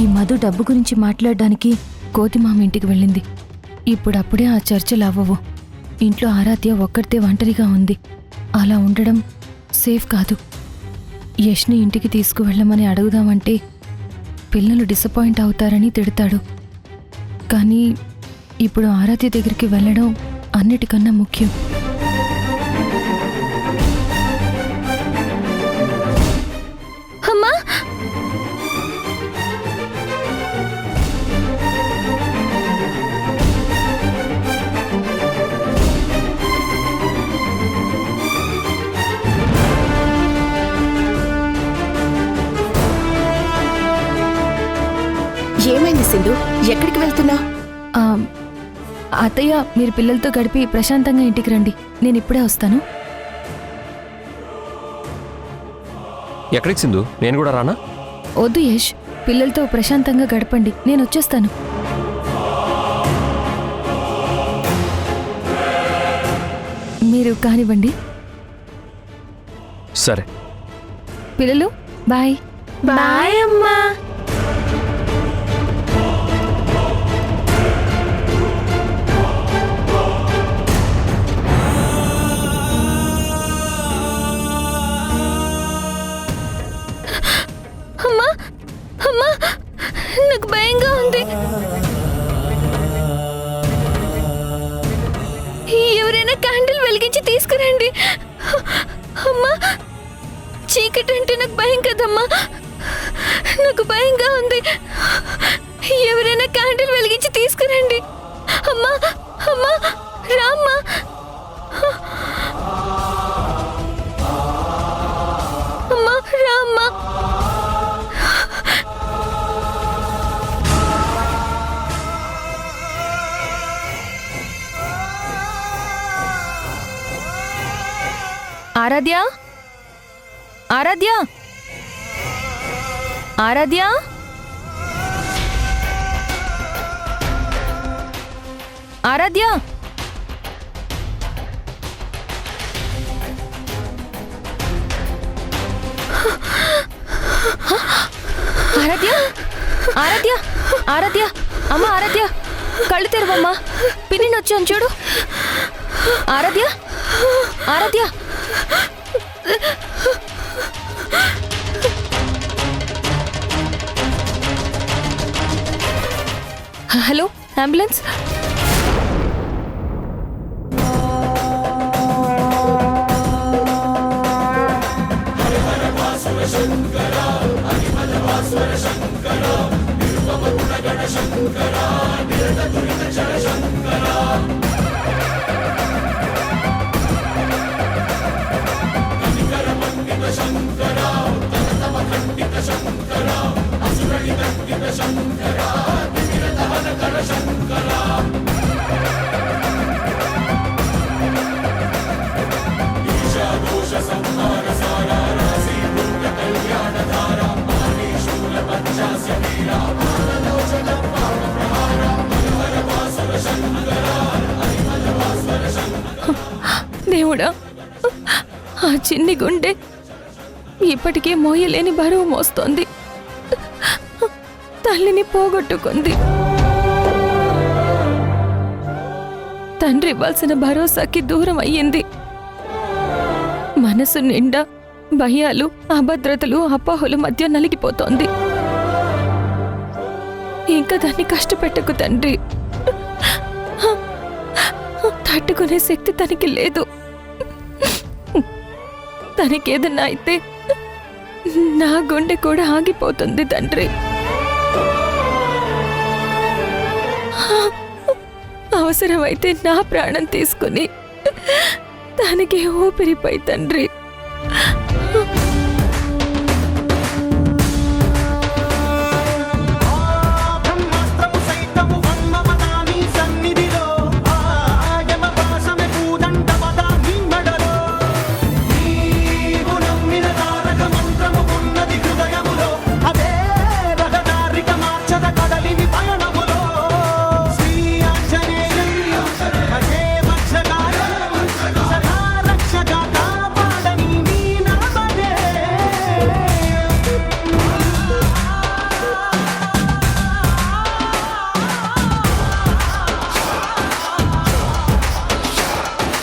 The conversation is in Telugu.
ఈ మధు డబ్బు గురించి మాట్లాడడానికి కోతిమామ ఇంటికి వెళ్ళింది. ఇప్పుడప్పుడే ఆ చర్చలు అవ్వవు. ఇంట్లో ఆరాధ్య ఒక్కడితే ఒంటరిగా ఉంది. అలా ఉండడం సేఫ్ కాదు. యష్ని ఇంటికి తీసుకువెళ్ళమని అడుగుదామంటే పిల్లలు డిసప్పాయింట్ అవుతారని తిడతాడు. కానీ ఇప్పుడు ఆరాధ్య దగ్గరికి వెళ్ళడం అన్నిటికన్నా ముఖ్యం. అమ్మా, ఏమైంది సింధు? ఎక్కడికి వెళ్తున్నా? అత్తయ్య, మీరు పిల్లలతో గడిపి ప్రశాంతంగా ఇంటికి రండి. నేను ఇప్పుడే వస్తాను. ఎక్కడికి సింధు? నేను కూడా రానా? వద్దు యష్, పిల్లలతో ప్రశాంతంగా గడపండి. నేను వచ్చేస్తాను. మీరు కానివ్వండి. సరే పిల్లలు, బాయ్. బాయ్ అమ్మా. అమ్మా, అమ్మా, నాకు భయంగా ఉంది. ఎవరైనా క్యాండిల్ వెలిగించి తీసుకురండి. అమ్మా, చీకటి అంటే నాకు భయం కదమ్మా. నాకు భయంగా ఉంది. ఎవరైనా క్యాండిల్ వెలిగించి తీసుకురండి. అమ్మా, అమ్మా, రామ్మా. అమ్మా, రామ్మా. ఆరాధ్య, ఆరాధ్య, ఆరాధ్య, ఆరాధ్య. ఆరాధ్య, ఆరాధ్య, ఆరాధ్య, అమ్మ ఆరాధ్య, కళ్ళు తెరవమ్మా. పిన్నిని వచ్చాను చూడు. ఆరాధ్య, ఆరాధ్య. Hello, ambulance. దేవుడా, ఆ చిన్ని గుండె ఇప్పటికే మోయలేని బరువు మోస్తోంది. తల్లిని పోగొట్టుకుంది. తండ్రి ఇవ్వాల్సిన భరోసాకి దూరం అయ్యింది. మనసు నిండా భయాలు, అభద్రతలు, అపోహల మధ్య నలిగిపోతోంది. ఇంకా దాన్ని కష్టపెట్టకు తండ్రి. తట్టుకునే శక్తి తనకి లేదు. తనకేదన్నా అయితే నా గుండె కూడా ఆగిపోతుంది తండ్రి. అవసరమైతే నా ప్రాణం తీసుకుని తనకి ఊపిరిపై తండ్రి.